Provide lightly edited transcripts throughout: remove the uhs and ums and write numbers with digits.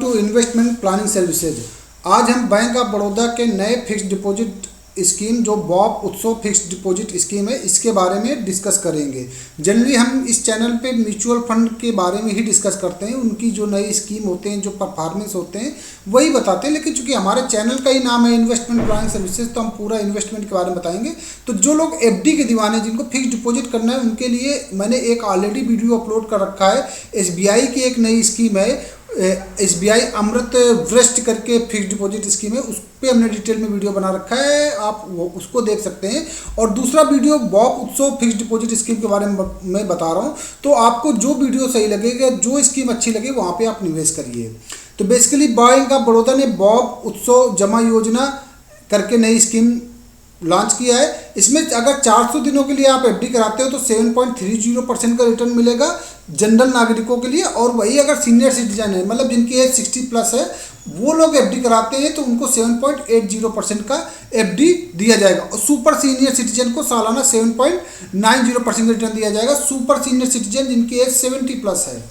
To investment planning services. आज हम bank of Baroda के नए फिक्स्ड डिपॉजिट स्कीम जो बॉब उत्सव फिक्स्ड डिपॉजिट स्कीम है इसके बारे में डिस्कस करेंगे। जनरली हम इस चैनल पे म्यूचुअल फंड के बारे में ही डिस्कस करते हैं, उनकी जो नई स्कीम होते हैं, जो परफॉर्मेंस होते हैं वही बताते हैं। लेकिन चूंकि हमारे चैनल का ही नाम है इन्वेस्टमेंट प्लानिंग सर्विसेज, तो हम पूरा इन्वेस्टमेंट के बारे में बताएंगे। तो जो लोग एफडी के दीवाने, जिनको फिक्स्ड डिपॉजिट करना है, उनके लिए मैंने एक ऑलरेडी वीडियो अपलोड कर रखा है। एसबीआई की एक नई स्कीम है, एसबीआई अमृत वृष्टि करके फिक्स्ड डिपॉजिट स्कीम है, उस पर हमने डिटेल में वीडियो बना रखा है, आप उसको देख सकते हैं। और दूसरा वीडियो बॉब उत्सव फिक्स्ड डिपॉजिट स्कीम के बारे में मैं बता रहा हूँ। तो आपको जो वीडियो सही लगेगा, जो स्कीम अच्छी लगे, वहाँ पे आप निवेश करिए। तो बेसिकली बैंक ऑफ बड़ौदा ने बॉब उत्सव जमा योजना करके नई स्कीम लॉन्च किया है। इसमें अगर 400 दिनों के लिए आप एफडी कराते हो तो 7.30% का रिटर्न मिलेगा जनरल नागरिकों के लिए। और वही अगर सीनियर सिटीजन है, मतलब जिनकी एज 60 प्लस है, वो लोग एफडी कराते हैं तो उनको 7.80% का एफडी दिया जाएगा। और सुपर सीनियर सिटीजन को सालाना 7.90% का रिटर्न दिया जाएगा। सुपर सीनियर सिटीजन जिनकी एज 70 प्लस है,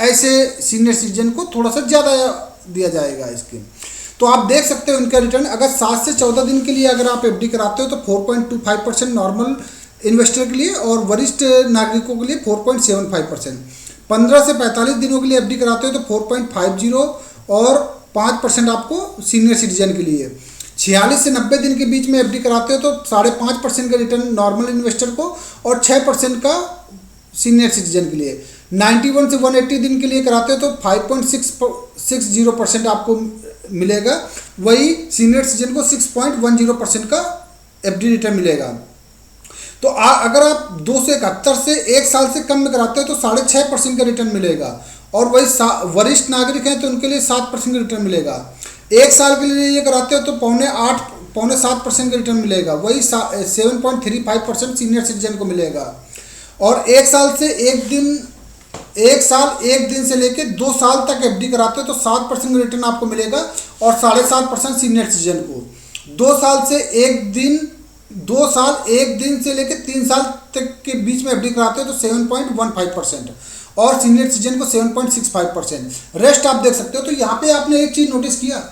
ऐसे सीनियर सिटीजन को थोड़ा सा ज़्यादा दिया जाएगा स्कीम। तो आप देख सकते हो इनका रिटर्न अगर 7 से 14 दिन के लिए अगर आप एफडी कराते हो तो 4.25% नॉर्मल इन्वेस्टर के लिए, और वरिष्ठ नागरिकों के लिए 4.75%। 15 से 45 दिनों के लिए एफडी कराते हो तो 4.50 और 5% आपको सीनियर सिटीजन के लिए। 46 से 90 दिन के बीच में एफडी कराते हो तो 5.5% का रिटर्न नॉर्मल इन्वेस्टर को और 6% का सीनियर सिटीजन के लिए। 91 से 180 दिन के लिए कराते हो तो 5.60% आपको मिलेगा। वही सीनियर सिटीजन को 6.10% का एफडी रिटर्न मिलेगा। तो अगर आप 271 से 1 साल से कम में कराते हो तो 6.5% का रिटर्न मिलेगा। और वही वरिष्ठ नागरिक हैं तो उनके लिए 7% का रिटर्न मिलेगा। 1 साल के लिए ये कराते हो तो 7.5% का रिटर्न मिलेगा। वही 7.35% सीनियर सिटीजन को मिलेगा। और 1 साल एक दिन से लेकर 2 साल तक एफडी कराते हो तो 7% का रिटर्न आपको मिलेगा और 7.5% सीनियर सिटीजन को। 2 साल एक दिन से लेकर 3 साल तक के बीच में एफडी कराते हो तो 7.15% और सीनियर सिटीजन को 7.65%। रेस्ट आप देख सकते हो। तो यहाँ पे आपने एक चीज़ नोटिस किया,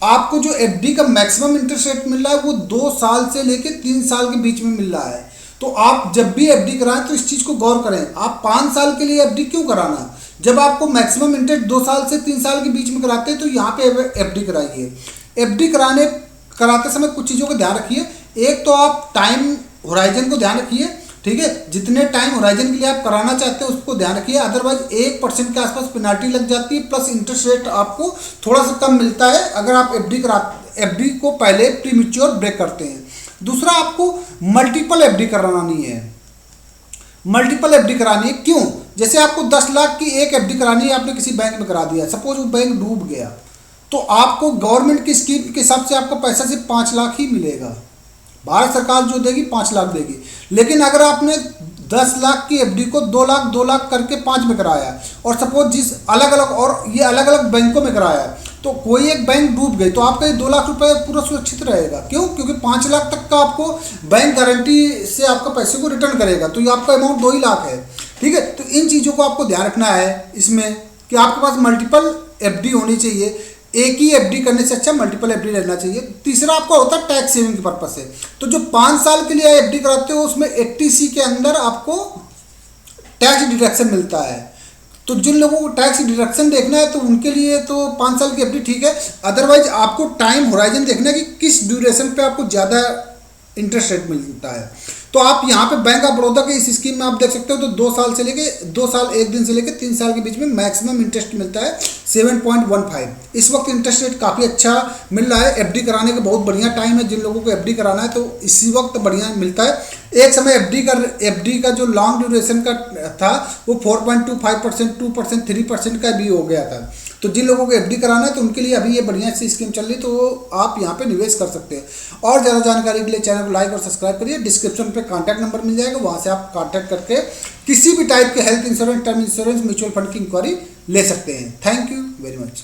आपको जो एफडी का मैक्सिमम इंटरेस्ट रेट मिल रहा है वो 2 साल से लेकर 3 साल के बीच में मिल रहा है। तो आप जब भी एफडी कराएं तो इस चीज़ को गौर करें। आप 5 साल के लिए एफडी क्यों कराना, जब आपको मैक्सिमम इंटरेस्ट 2 साल से 3 साल के बीच में कराते हैं तो यहाँ पे एफडी कराइए। एफडी कराते समय कुछ चीज़ों का ध्यान रखिए। एक तो आप टाइम होराइजन को ध्यान रखिए, ठीक है, जितने टाइम होराइजन के लिए आप कराना चाहते हैं उसको ध्यान रखिए। अदरवाइज 1% के आसपास पेनाल्टी लग जाती है, प्लस इंटरेस्ट रेट आपको थोड़ा सा कम मिलता है अगर आप एफडी को पहले प्रीमेच्योर ब्रेक करते हैं। दूसरा, आपको मल्टीपल एफडी कराना नहीं है। मल्टीपल एफडी करानी है क्यों? जैसे आपको 10 लाख की एक एफडी करानी है, आपने किसी बैंक में करा दिया, सपोज वो बैंक डूब गया, तो आपको गवर्नमेंट की स्कीम के हिसाब से आपका पैसा सिर्फ 5 लाख ही मिलेगा। भारत सरकार जो देगी 5 लाख देगी। लेकिन अगर आपने 10 लाख की एफडी को 2 लाख करके 5 में कराया, और सपोज जिस अलग अलग बैंकों में कराया, तो कोई एक बैंक डूब गई तो आपका ये 2 लाख रुपए पूरा सुरक्षित रहेगा। क्यों? क्योंकि 5 लाख तक का आपको बैंक गारंटी से आपका पैसे को रिटर्न करेगा, तो ये आपका अमाउंट 2 ही लाख है, ठीक है। तो इन चीज़ों को आपको ध्यान रखना है इसमें कि आपके पास मल्टीपल एफडी होनी चाहिए। एक ही एफडी करने से अच्छा मल्टीपल एफडी रहना चाहिए। तीसरा, आपका होता है टैक्स सेविंग के पर्पज से। तो जो 5 साल के लिए एफडी कराते हो उसमें 80C के अंदर आपको टैक्स डिडक्शन मिलता है। तो जिन लोगों को टैक्स डिडक्शन देखना है तो उनके लिए तो 5 साल की एफडी ठीक है। अदरवाइज आपको टाइम होराइजन देखना है कि किस ड्यूरेशन पे आपको ज़्यादा इंटरेस्ट रेट मिलता है। तो आप यहाँ पे बैंक ऑफ बड़ौदा के इस स्कीम में आप देख सकते हो तो 2 साल 1 दिन से लेकर 3 साल के बीच में मैक्सिमम इंटरेस्ट मिलता है 7.15। इस वक्त इंटरेस्ट रेट काफ़ी अच्छा मिल रहा है। एफडी कराने का बहुत बढ़िया टाइम है। जिन लोगों को एफडी कराना है तो इसी वक्त बढ़िया मिलता है। एक समय एफडी का जो लॉन्ग ड्यूरेशन का था वो 4.25%, 2%, 3% का भी हो गया था। तो जिन लोगों को एफडी कराना है तो उनके लिए अभी ये बढ़िया सी स्कीम चल रही, तो आप यहाँ पे निवेश कर सकते हैं। और ज़्यादा जानकारी के लिए चैनल को लाइक और सब्सक्राइब करिए। डिस्क्रिप्शन पे कॉन्टैक्ट नंबर मिल जाएगा, वहाँ से आप कॉन्टैक्ट करके किसी भी टाइप के health insurance, term insurance, mutual fund की इंक्वायरी ले सकते हैं। Thank you very much.